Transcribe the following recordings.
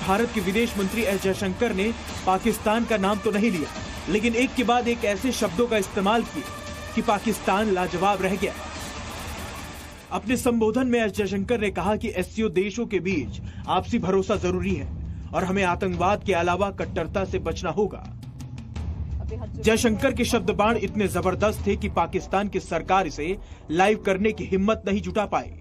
भारत के विदेश मंत्री एस जयशंकर ने पाकिस्तान का नाम तो नहीं लिया, लेकिन एक के बाद एक ऐसे शब्दों का इस्तेमाल किया कि पाकिस्तान लाजवाब रह गया। अपने संबोधन में एस जयशंकर ने कहा कि एससीओ देशों के बीच आपसी भरोसा जरूरी है और हमें आतंकवाद के अलावा कट्टरता से बचना होगा। जयशंकर के शब्द बाण इतने जबरदस्त थे कि पाकिस्तान की सरकार इसे लाइव करने की हिम्मत नहीं जुटा पाई।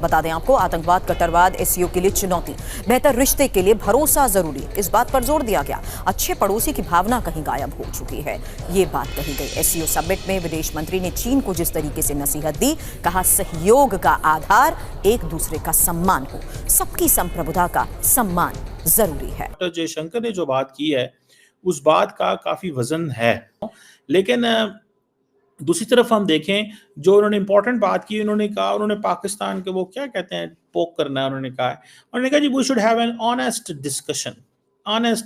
बता दें आपको, आतंकवाद कट्टरवाद एससीओ के लिए चुनौती, बेहतर रिश्ते के लिए भरोसा जरूरी, इस बात पर जोर दिया गया। अच्छे पड़ोसी की भावना कहीं गायब हो चुकी है, ये बात कही गई। एससीओ समिट में विदेश मंत्री ने चीन को जिस तरीके से नसीहत दी, कहा सहयोग का आधार एक दूसरे का सम्मान हो, सबकी संप्रभुता का सम्मान जरूरी है। जयशंकर ने जो बात की है उस बात का काफी वजन है, लेकिन दूसरी तरफ हम देखें जो उन्होंने इंपॉर्टेंट बात की, उन्होंने पाकिस्तान के वो क्या कहते हैं पोक करना है, उन्होंने कहा जी we should have an honest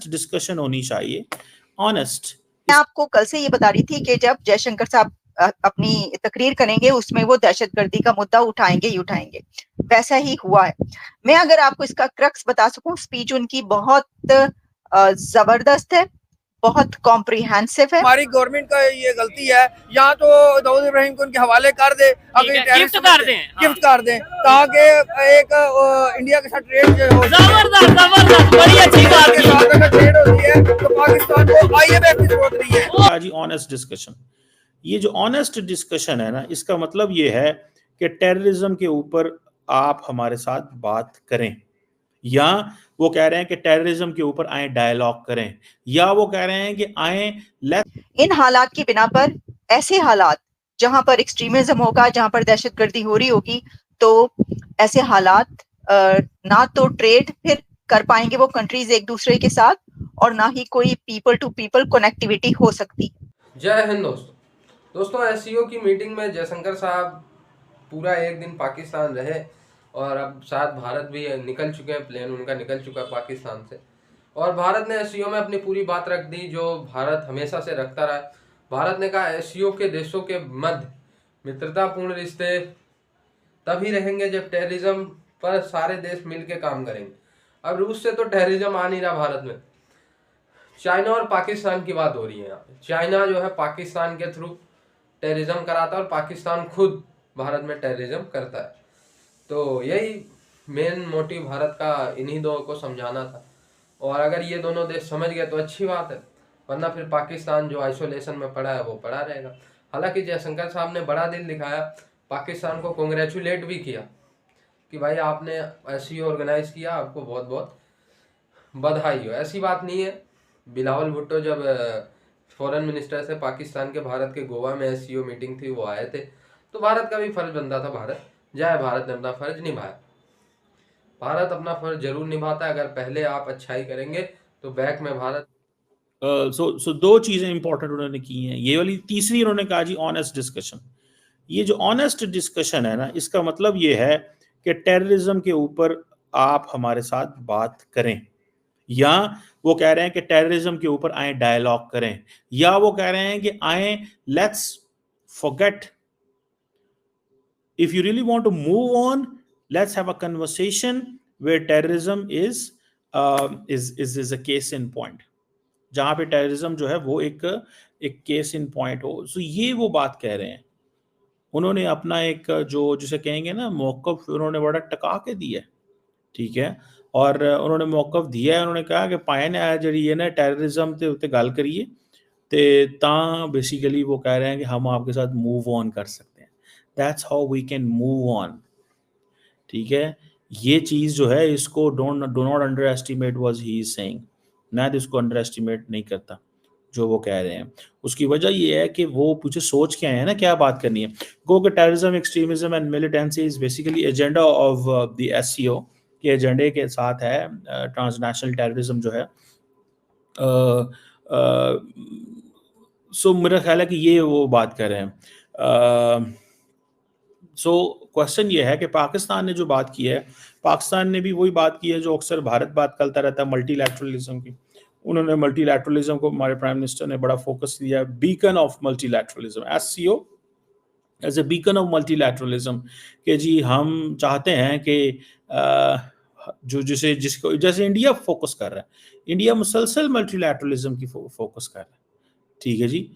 discussion होनी चाहिए, ऑनेस्ट। मैं आपको कल से ये बता रही थी कि जब जयशंकर साहब अपनी तकरीर करेंगे उसमें वो दहशतगर्दी का मुद्दा उठाएंगे ही उठाएंगे, वैसा ही हुआ है। मैं अगर आपको इसका क्रक्स बता सकूं, स्पीच उनकी बहुत जबरदस्त है, बहुत कॉम्प्रिहेंसिव है। हमारी गवर्नमेंट का ये गलती है, या तो दाऊद इब्राहिम को उनके हवाले कर दे, अगर गिफ्ट कर दें ताकि एक इंडिया के साथ ट्रेड हो। जबरदस्त बड़ी अच्छी बात है, अगर ट्रेड होती है तो पाकिस्तान को आईएमएफ की जरूरत नहीं है। जी ऑनेस्ट डिस्कशन, ये जो ऑनेस्ट डिस्कशन है ना, इसका मतलब ये है कि टेररिज्म के ऊपर आप हमारे साथ बात करें, या वो कह रहे हैं कि टेररिज्म के ऊपर आए डायलॉग करें, या वो कह रहे हैं कि आए इन हालात की बिना पर, ऐसे हालात जहां पर एक्सट्रीमिज्म होगा, जहां पर दहशतगर्दी हो रही होगी, तो ऐसे हालात ना तो ट्रेड फिर कर पाएंगे वो कंट्रीज एक दूसरे के साथ, और ना ही कोई पीपल टू पीपल कनेक्टिविटी हो सकती। जय हिंद दोस्तों, एससीओ की मीटिंग में जयशंकर साहब पूरा एक दिन पाकिस्तान रहे और अब साथ भारत भी निकल चुके हैं, प्लेन उनका निकल चुका है पाकिस्तान से, और भारत ने एससीओ में अपनी पूरी बात रख दी जो भारत हमेशा से रखता रहा। भारत ने कहा एससीओ के देशों के मध्य मित्रतापूर्ण रिश्ते तभी रहेंगे जब टेररिज्म पर सारे देश मिलकर काम करेंगे। अब रूस से तो टेररिज्म आ नहीं रहा भारत में, चाइना और पाकिस्तान की बात हो रही है यहाँ पे। चाइना जो है पाकिस्तान के थ्रू टेररिज्म कराता है और पाकिस्तान खुद भारत में टेररिज्म करता है। तो यही मेन मोटिव भारत का इन्हीं दो को समझाना था, और अगर ये दोनों देश समझ गए तो अच्छी बात है, वरना फिर पाकिस्तान जो आइसोलेशन में पड़ा है वो पड़ा रहेगा। हालांकि जयशंकर साहब ने बड़ा दिल दिखाया, पाकिस्तान को कांग्रेचुलेट भी किया कि भाई आपने एससीओ ऑर्गेनाइज किया, आपको बहुत बहुत बधाई हो। ऐसी बात नहीं है, बिलावल भुट्टो जब फॉरेन मिनिस्टर से पाकिस्तान के भारत के गोवा में एससीओ मीटिंग थी वो आए थे, तो भारत का भी फर्ज बनता था भारत जाए, भारत ने अपना फर्ज निभाया। भारत अपना फर्ज जरूर निभाता है, अगर पहले आप अच्छाई करेंगे तो बैक में भारत। सो दो चीजें इंपॉर्टेंट उन्होंने की हैं, ये वाली। तीसरी उन्होंने कहा जी ऑनेस्ट डिस्कशन। ये जो ऑनेस्ट डिस्कशन है ना, इसका मतलब ये है कि टेररिज्म के ऊपर आप हमारे साथ बात करें, या वो कह रहे हैं कि टेररिज्म के ऊपर आए डायलॉग करें, या वो कह रहे हैं कि आए let's forget, if you really want to move on, let's have a conversation where terrorism is a case in point, जहां पे टेररिज्म जो है वो एक केस इन पॉइंट हो। सो ये वो बात कह रहे हैं। उन्होंने अपना एक जो जिसे कहेंगे ना मौक़िफ़, उन्होंने बड़ा टका के दिया है, ठीक है, और उन्होंने मौक़िफ़ दिया है। उन्होंने कहा कि पाए ने जी है ना टेररिज्म के उत्ते गल करिए ते तां बेसिकली वो कह रहे हैं कि हम आपके साथ मूव ऑन कर सकते हैं। That's how we can move on, ठीक है। ये चीज़ जो है इसको do not underestimate what he is saying, मैं तो इसको अंडर नहीं करता जो वो कह रहे हैं। उसकी वजह ये है कि वो पूछे सोच के आए हैं ना क्या बात करनी है। गो कि terrorism, extremism and militancy is basically agenda of the SCO के एजेंडे के साथ है। ट्रांसनेशनल टेररिज्म जो है, सो मेरा ख्याल है कि ये वो बात कर रहे हैं। सो क्वेश्चन ये है कि पाकिस्तान ने जो बात की है, पाकिस्तान ने भी वही बात की है जो अक्सर भारत बात करता रहता है, मल्टीलैटरलिज्म की। उन्होंने मल्टीलैटरलिज्म को, हमारे प्राइम मिनिस्टर ने बड़ा फोकस दिया है, beacon of multilateralism, SCO as a beacon of multilateralism, कि जी हम चाहते हैं कि जो जिसको जैसे इंडिया फोकस कर रहा है, इंडिया मुसलसल मल्टीलैटरलिज्म की फोकस कर रहा है, ठीक है जी।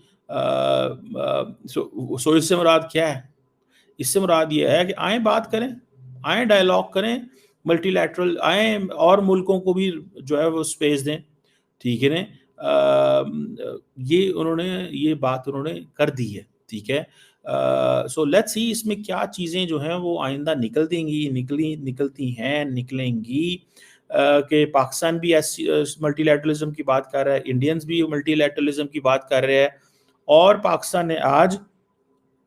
सो इससे मुराद क्या है? इससे मुराद ये है कि आए बात करें, आए डायलॉग करें, मल्टीलैटरल आए और मुल्कों को भी जो है वो स्पेस दें, ठीक है ना। ये बात उन्होंने कर दी है, ठीक है। सो लेट्स सी इसमें क्या चीज़ें जो हैं वो आइंदा निकलती हैं, निकलेंगी। कि पाकिस्तान भी मल्टीलैटरलिज्म की बात कर रहा है, इंडियंस भी मल्टीलैटरलिज्म की बात कर रहे हैं, और पाकिस्तान ने आज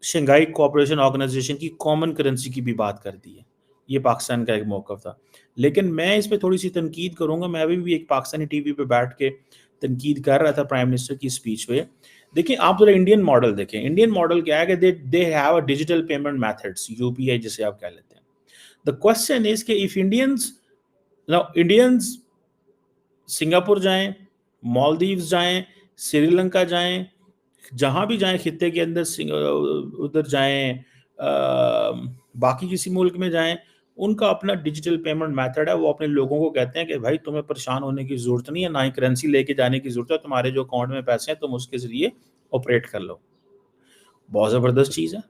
शंघाई कोऑपरेशन ऑर्गेनाइजेशन की कॉमन करेंसी की भी बात कर दी है। ये पाकिस्तान का एक मौक़िफ़ था, लेकिन मैं इस पे थोड़ी सी तनकीद करूँगा। मैं अभी भी एक पाकिस्तानी टीवी पे बैठ के तनकीद कर रहा था प्राइम मिनिस्टर की स्पीच पे। देखिए आप जरा इंडियन मॉडल देखें। इंडियन मॉडल क्या है कि they have a digital payment methods, UPI जिसे आप कह लेते हैं। द क्वेश्चन इज कि इफ इंडियंस सिंगापुर जाएं, मालदीव्स जाएं, श्रीलंका जाएं, जहां भी जाएं खित्ते के अंदर, उधर जाएं, बाकी किसी मुल्क में जाएं, उनका अपना डिजिटल पेमेंट मेथड है। वो अपने लोगों को कहते हैं कि भाई तुम्हें परेशान होने की जरूरत नहीं है, ना ही करेंसी लेके जाने की जरूरत है, तुम्हारे जो अकाउंट में पैसे हैं तुम उसके जरिए ऑपरेट कर लो। बहुत जबरदस्त चीज है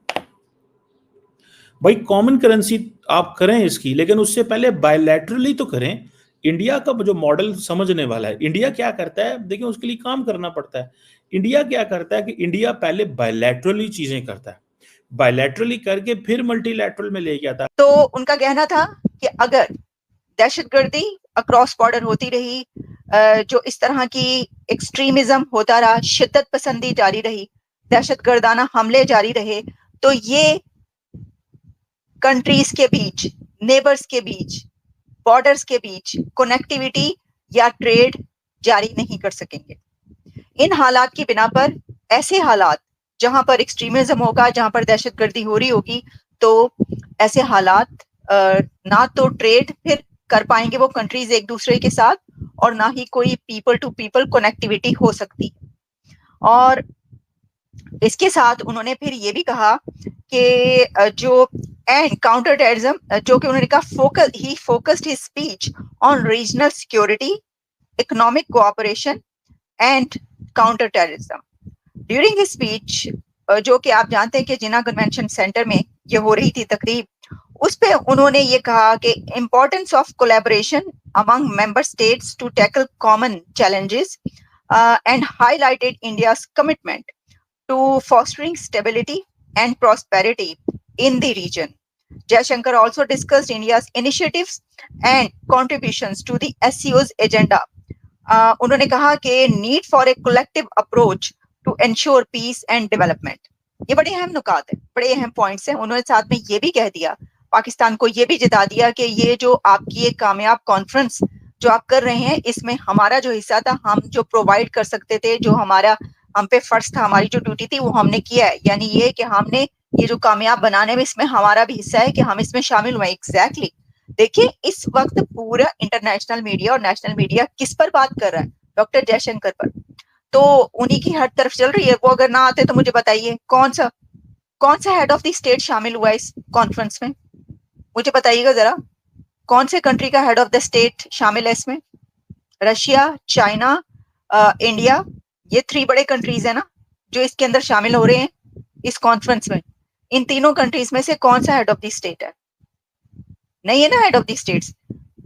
भाई। कॉमन करेंसी आप करें इसकी, लेकिन उससे पहले बायलैटरली तो करें। इंडिया का जो मॉडल समझने वाला है, इंडिया क्या करता है, देखिए उसके लिए काम करना पड़ता है। इंडिया क्या करता है कि इंडिया पहले बायलैटरली चीजें करता है, बायलैटरली करके फिर मल्टीलैटरल में लेके आता है। तो उनका कहना था कि अगर दहशतगर्दी अक्रॉस बॉर्डर होती रही, जो इस तरह की एक्सट्रीमिज्म होता रहा, शिद्दत पसंदी जारी रही, दहशतगर्दाना हमले जारी रहे, तो ये कंट्रीज के बीच, नेबर्स के बीच, बॉर्डर्स के बीच कनेक्टिविटी या ट्रेड जारी नहीं कर सकेंगे। इन हालात की बिना पर, ऐसे हालात जहां पर एक्सट्रीमिज्म होगा, जहां पर दहशतगर्दी हो रही होगी, तो ऐसे हालात ना तो ट्रेड फिर कर पाएंगे वो कंट्रीज एक दूसरे के साथ, और ना ही कोई पीपल टू पीपल कनेक्टिविटी हो सकती। और इसके साथ उन्होंने फिर ये भी कहा कि जो एंड काउंटर टेररिज्म, जो कि उन्होंने कहा he focused his speech on regional security, economic cooperation and counter terrorism. During his speech, जो कि आप जानते हैं कि जिना कन्वेंशन सेंटर में ये हो रही थी तकरीब, उस पे उन्होंने ये कहा कि importance of collaboration among member states to tackle common challenges and highlighted India's commitment to fostering stability and prosperity in the region. Jaishankar also discussed India's initiatives and contributions to the SCO's agenda. उन्होंने कहा कि need for a collective approach to ensure peace and development. ये बड़े अहम नुकात हैं, बड़े अहम points हैं। उन्होंने साथ में ये भी कह दिया, पाकिस्तान को ये भी जिता दिया कि ये जो आपकी एक कामयाब कॉन्फ्रेंस जो आप कर रहे हैं, इसमें हमारा जो हिस्सा था, हम जो प्रोवाइड कर सकते थे, जो हमारा हम पे फर्ज था, हमारी जो ड्यूटी थी, वो हमने किया है। यानी ये कि हमने ये जो कामयाब बनाने में इसमें हमारा भी हिस्सा है कि हम इसमें शामिल हुए। एग्जैक्टली। देखिए इस वक्त पूरा इंटरनेशनल मीडिया और नेशनल मीडिया किस पर बात कर रहा है? डॉक्टर जयशंकर पर। तो उन्हीं की हर तरफ चल रही है। वो अगर ना आते तो मुझे बताइए कौन सा हेड ऑफ द स्टेट शामिल हुआ इस कॉन्फ्रेंस में? मुझे बताइएगा जरा, कौन से कंट्री का हेड ऑफ द स्टेट शामिल है इसमें? रशिया, चाइना, इंडिया, ये 3 बड़े कंट्रीज है ना जो इसके अंदर शामिल हो रहे हैं इस कॉन्फ्रेंस में। इन तीनों कंट्रीज में से कौन सा हेड ऑफ द स्टेट है? नहीं है ना head of the states.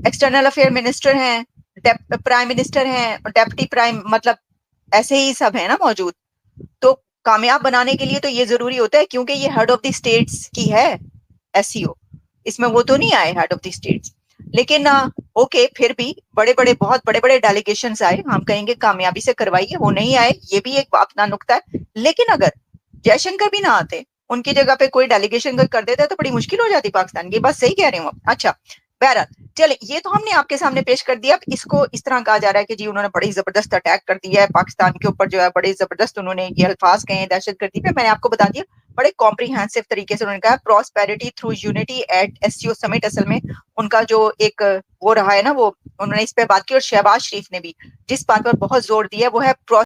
External affair minister हैं, प्राइम मिनिस्टर हैं, डेप्टी प्राइम, मतलब ऐसे ही सब है ना मौजूद। तो कामयाब बनाने के लिए तो ये जरूरी होता है, क्योंकि ये हेड ऑफ द स्टेट्स की है एससीओ, इसमें वो तो नहीं आए हेड ऑफ द स्टेट्स। लेकिन ओके, फिर भी बहुत बड़े बड़े डेलीगेशंस आए, हम कहेंगे कामयाबी से करवाइए। वो नहीं आए, ये भी एक अपना नुक्ता है। लेकिन अगर जयशंकर भी ना आते, उनकी जगह पे कोई डेलीगेशन कर देता तो बड़ी मुश्किल हो जाती पाकिस्तान की। बस सही कह रही हूँ। अच्छा, बहरहाल चले, ये तो हमने आपके सामने पेश कर दिया। अब इसको इस तरह कहा जा रहा है कि जी उन्होंने बड़ी जबरदस्त अटैक कर दिया है पाकिस्तान के ऊपर, जो है बड़े जबरदस्त उन्होंने ये अल्फाज कहे दहशतगर्दी पे। मैंने आपको बता दिया बड़े कॉम्प्रिहेंसिव तरीके से उन्होंने कहा prosperity through unity at SCO summit. असल में उनका जो एक वो रहा है ना, वो उन्होंने इस पे बात की। और शहबाज शरीफ ने भी जिस बात पर बहुत जोर दिया वो है